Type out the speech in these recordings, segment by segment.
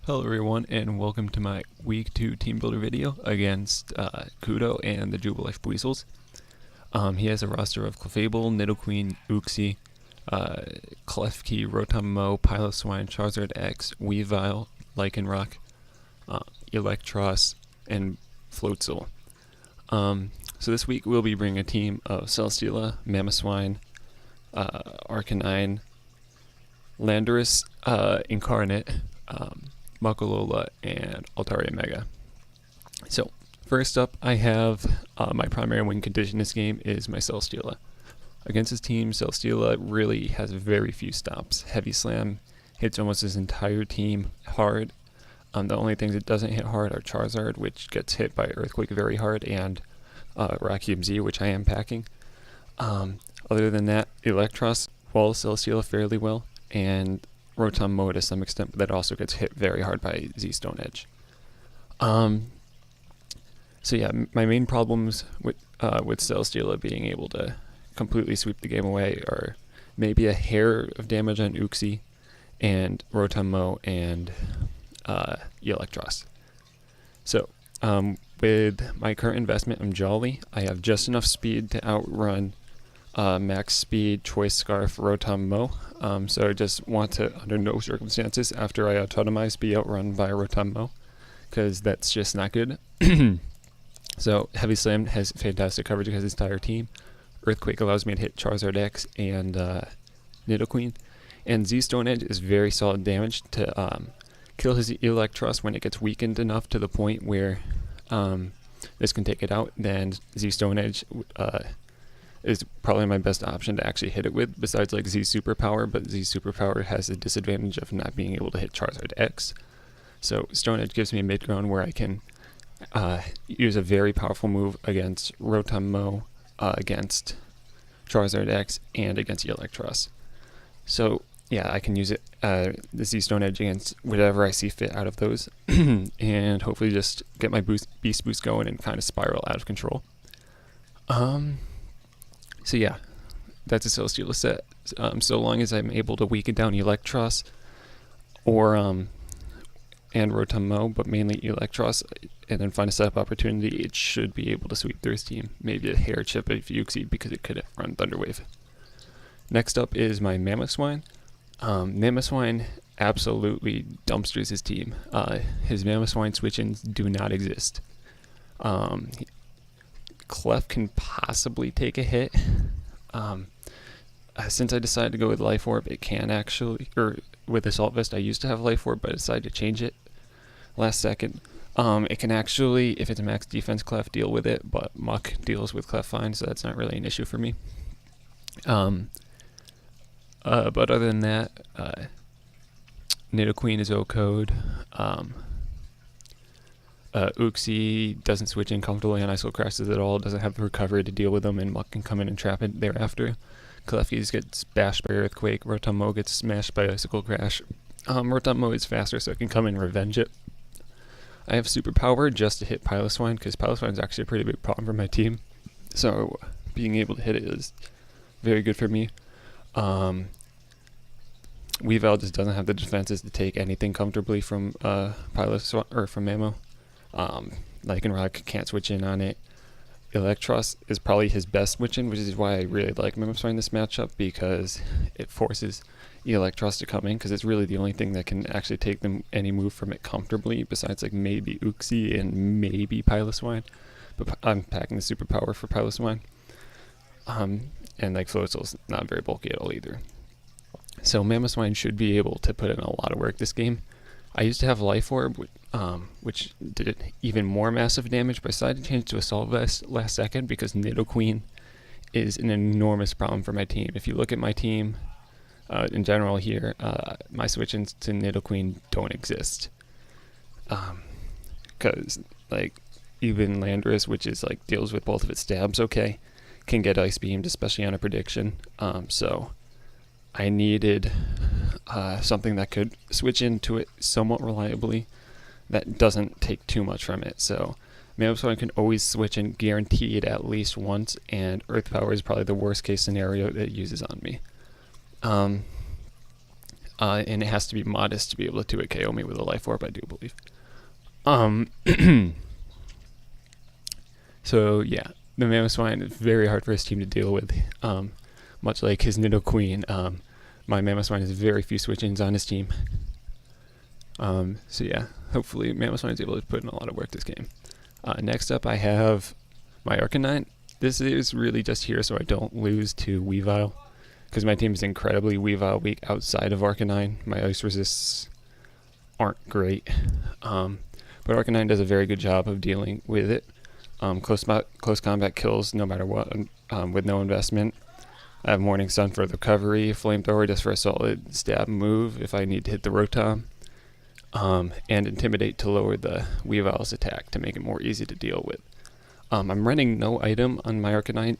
Hello everyone, and welcome to my Week 2 Teambuilder video against Kudo and the Jubilife Buizels. He has a roster of Clefable, Nidoqueen, Uxie, Klefki, Rotom-Mow, Piloswine, Charizard X, Weavile, Lycanroc, Electros, and Floatzel. So this week we'll be bringing a team of Celesteela, Mamoswine, Arcanine, Landorus, Incarnate, Makolola, and Altaria Mega. So, first up, I have my primary win condition this game is my Celesteela. Against his team, Celesteela really has very few stops. Heavy Slam hits almost his entire team hard. The only things it doesn't hit hard are Charizard, which gets hit by Earthquake very hard, and Rocky Z, which I am packing. Other than that, Electros walls Celesteela fairly well, and Rotom-Mow to some extent, but that also gets hit very hard by Z-Stone Edge. So yeah, my main problems with Celesteela being able to completely sweep the game away are maybe a hair of damage on Uxie and Rotom-Mow and Electros. So with my current investment, I'm jolly. I have just enough speed to outrun max speed, choice scarf, Rotom-Mow. So I just want to, under no circumstances, after I autotomize, be outrun by Rotom-Mow, because that's just not good. So Heavy Slam has fantastic coverage against his entire team. Earthquake allows me to hit Charizard X and Nidoqueen. And Z-Stone Edge is very solid damage to kill his Electros when it gets weakened enough to the point where this can take it out. Then Z-Stone Edge is probably my best option to actually hit it with, besides like Z Superpower, but Z Superpower has the disadvantage of not being able to hit Charizard X. So Stone Edge gives me a mid-ground where I can use a very powerful move against Rotom-Mow, against Charizard X, and against Electros. So yeah, I can use it, the Z Stone Edge against whatever I see fit out of those, and hopefully just get my Beast Boost going and kind of spiral out of control. So yeah, that's a Celesteela set. So long as I'm able to weaken down Electros or and Rotom-Mow, but mainly Electros, and then find a setup opportunity, it should be able to sweep through his team. Maybe a hair chip if Uxie, because it could run Thunder Wave. Next up is my Mamoswine. Mamoswine absolutely dumpsters his team. His Mamoswine switch-ins do not exist. Clef can possibly take a hit. Since I decided to go with Life Orb, it can actually, or with Assault Vest, I used to have Life Orb, but I decided to change it last second. It can actually, if it's a max defense Clef, deal with it, but Muck deals with Clef fine, so that's not really an issue for me. But other than that, Nidoqueen is O-code. Uxie doesn't switch in comfortably on Icicle Crashes at all, doesn't have the recovery to deal with them, and Muck can come in and trap it thereafter. Klefki gets bashed by Earthquake, Rotom-Mow gets smashed by Icicle Crash. Rotom-Mow is faster, so it can come and revenge it. I have Superpower just to hit Piloswine, because Piloswine is actually a pretty big problem for my team, so being able to hit it is very good for me. Weavile just doesn't have the defenses to take anything comfortably from Piloswine or from Mamo. Lycanroc can't switch in on it. Electros is probably his best switch in, which is why I really like Mamoswine in this matchup, because it forces Electros to come in, because it's really the only thing that can actually take them any move from it comfortably, besides like maybe Uxie and maybe Piloswine. But I'm packing the Superpower for Piloswine. And like Floatzel's not very bulky at all either. So Mamoswine should be able to put in a lot of work this game. I used to have Life Orb, which did even more massive damage, but I decided to change to Assault Vest last second because Nidoqueen is an enormous problem for my team. If you look at my team in general here, my switch-ins to Nidoqueen don't exist. Because like even Landorus, which is like deals with both of its stabs okay, can get Ice Beamed, especially on a prediction. So I needed something that could switch into it somewhat reliably that doesn't take too much from it. So Mamoswine can always switch in guaranteed at least once, and Earth Power is probably the worst case scenario that it uses on me. and it has to be modest to be able to 2-hit KO me with a Life Orb, I do believe. So yeah, the Mammoth Swine is very hard for his team to deal with. Much like his Nidoqueen, my Mammoth Swine has very few switch-ins on his team. So yeah, hopefully Mammoth Swine is able to put in a lot of work this game. Next up I have my Arcanine. This is really just here so I don't lose to Weavile, because my team is incredibly Weavile weak outside of Arcanine. My ice resists aren't great, but Arcanine does a very good job of dealing with it. Close combat kills no matter what, with no investment. I have Morning Sun for the recovery, Flamethrower just for a solid stab move if I need to hit the Rotom, and Intimidate to lower the Weavile's attack to make it more easy to deal with. I'm running no item on my Arcanine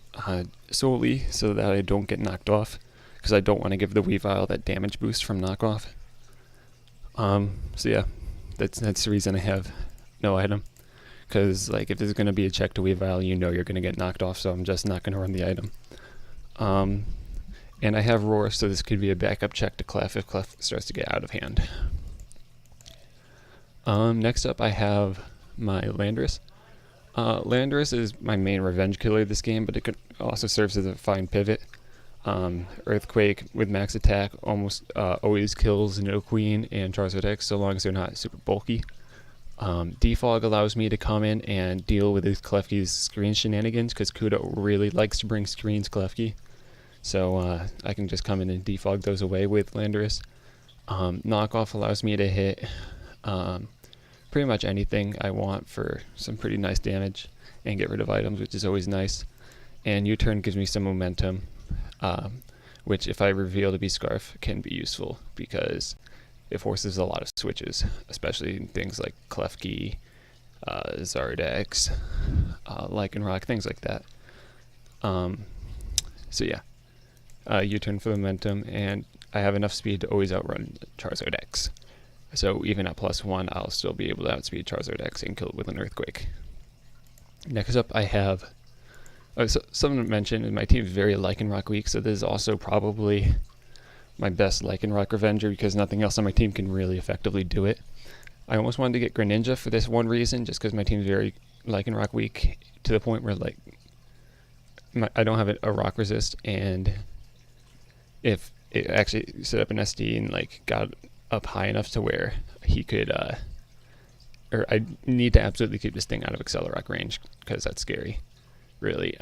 solely so that I don't get knocked off, because I don't want to give the Weavile that damage boost from knockoff. So yeah, that's the reason I have no item. Because like if there's going to be a check to Weavile, you know you're going to get knocked off, so I'm just not going to run the item. And I have Roar, so this could be a backup check to Clef if Clef starts to get out of hand. Next up I have my Landorus. Landorus is my main revenge killer this game, but it also serves as a fine pivot. Earthquake with max attack almost always kills Nidoqueen and Charizard X so long as they're not super bulky. Defog allows me to come in and deal with his Klefki's screen shenanigans, because Kudo really likes to bring screens Klefki. So I can just come in and defog those away with Landorus. Knockoff allows me to hit pretty much anything I want for some pretty nice damage and get rid of items, which is always nice. And U-turn gives me some momentum, which if I reveal to be Scarf can be useful because it forces a lot of switches, especially in things like Klefki, Zardex, Lycanroc, things like that. So yeah, U-turn for momentum, and I have enough speed to always outrun Charizard X. So even at +1, I'll still be able to outspeed Charizard X and kill it with an Earthquake. Next up, I have... so someone mentioned my team is very Lycanroc weak, so this is also probably my best Lycanroc Revenger because nothing else on my team can really effectively do it. I almost wanted to get Greninja for this one reason, just because my team is very Lycanroc weak to the point where like I don't have a rock resist, and if it actually set up an SD and like got up high enough to where he could, or I need to absolutely keep this thing out of Accelerock range because that's scary, really.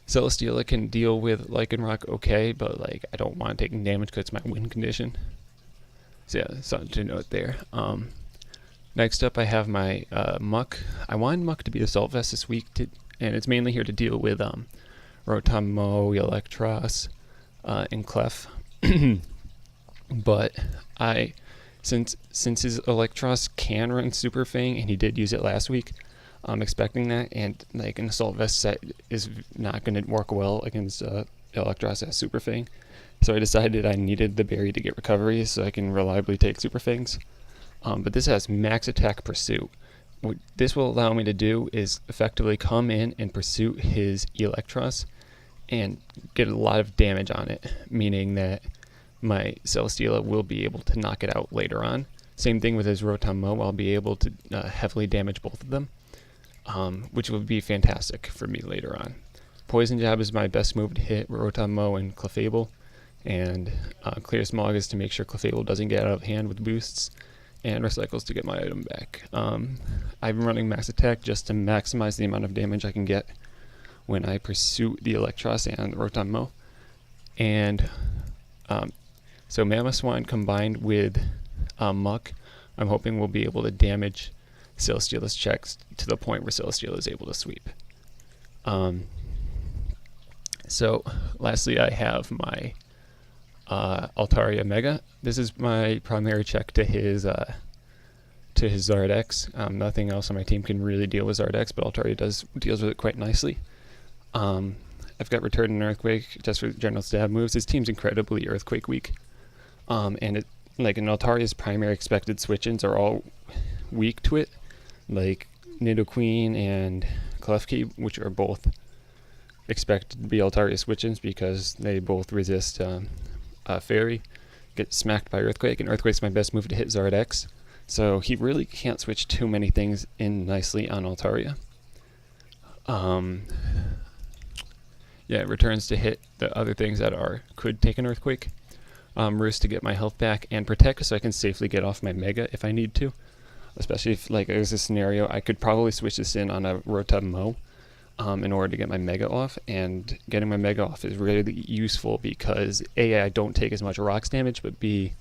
Celesteela can deal with Lycanroc okay, but like I don't want taking damage because it's my win condition. So yeah, something to note there. Next up I have my Muck. I wanted Muck to be Assault Vest this week, and it's mainly here to deal with Rotom, Mo, Electros, and Clef. But since his Electros can run Super Fang, and he did use it last week, I'm expecting that, and like an Assault Vest set is not going to work well against Electros as Super Fang. So I decided I needed the berry to get recovery so I can reliably take Super Fangs. But this has max attack pursuit. What this will allow me to do is effectively come in and pursue his Electros and get a lot of damage on it, meaning that my Celesteela will be able to knock it out later on. Same thing with his Rotom Mo, I'll be able to heavily damage both of them, which would be fantastic for me later on. Poison Jab is my best move to hit Rotom Mo and Clefable, and Clear Smog is to make sure Clefable doesn't get out of hand with boosts, and Recycles to get my item back. I've been running max attack just to maximize the amount of damage I can get when I pursue the Electros and Rotom Mo. And so Mammoth Swine combined with Muck, I'm hoping we'll be able to damage Celesteela's checks to the point where Celesteela is able to sweep. So lastly I have my Altaria Mega. This is my primary check to his Zardex. Nothing else on my team can really deal with Zardex, but Altaria deals with it quite nicely. I've got Return and Earthquake just for general stab moves. His team's incredibly Earthquake weak. And it, like in Altaria's primary expected switch-ins are all weak to it, like Nidoqueen and Klefki, which are both expected to be Altaria switch-ins because they both resist Fairy, get smacked by Earthquake, and Earthquake's my best move to hit Zardex. So he really can't switch too many things in nicely on Altaria. Yeah, it returns to hit the other things that could take an Earthquake. Roost to get my health back, and Protect so I can safely get off my Mega if I need to. Especially if like there's a scenario, I could probably switch this in on a Rotub Mo in order to get my Mega off, and getting my Mega off is really useful because A, I don't take as much rocks damage, but B,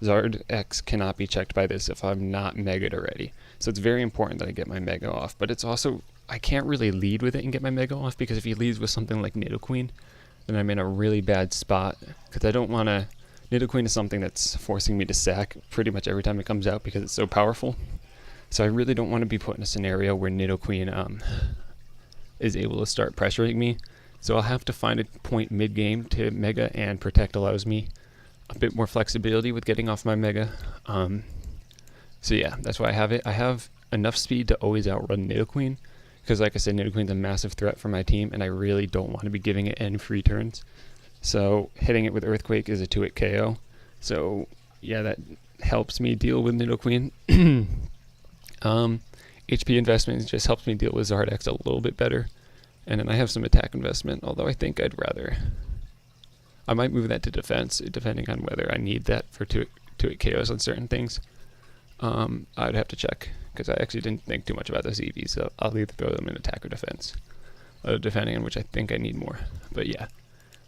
Zard X cannot be checked by this if I'm not Mega'd already. So it's very important that I get my Mega off, but it's also, I can't really lead with it and get my Mega off, because if he leads with something like Nidoqueen, then I'm in a really bad spot, because I don't want to. Nidoqueen is something that's forcing me to sack pretty much every time it comes out because it's so powerful. So I really don't want to be put in a scenario where Nidoqueen is able to start pressuring me. So I'll have to find a point mid-game to Mega, and Protect allows me a bit more flexibility with getting off my Mega. So yeah, that's why I have it. I have enough speed to always outrun Nidoqueen, because like I said, Nidoqueen's a massive threat for my team, and I really don't want to be giving it any free turns. So hitting it with Earthquake is a 2-hit KO. So yeah, that helps me deal with Nidoqueen. HP investment just helps me deal with Zardex a little bit better. And then I have some attack investment, although I think I might move that to defense, depending on whether I need that for 2-hit KOs on certain things. I'd have to check, because I actually didn't think too much about those EVs, so I'll either throw them in attack or defense, depending on which I think I need more. But yeah,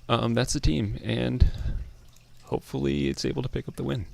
that's the team, and hopefully it's able to pick up the win.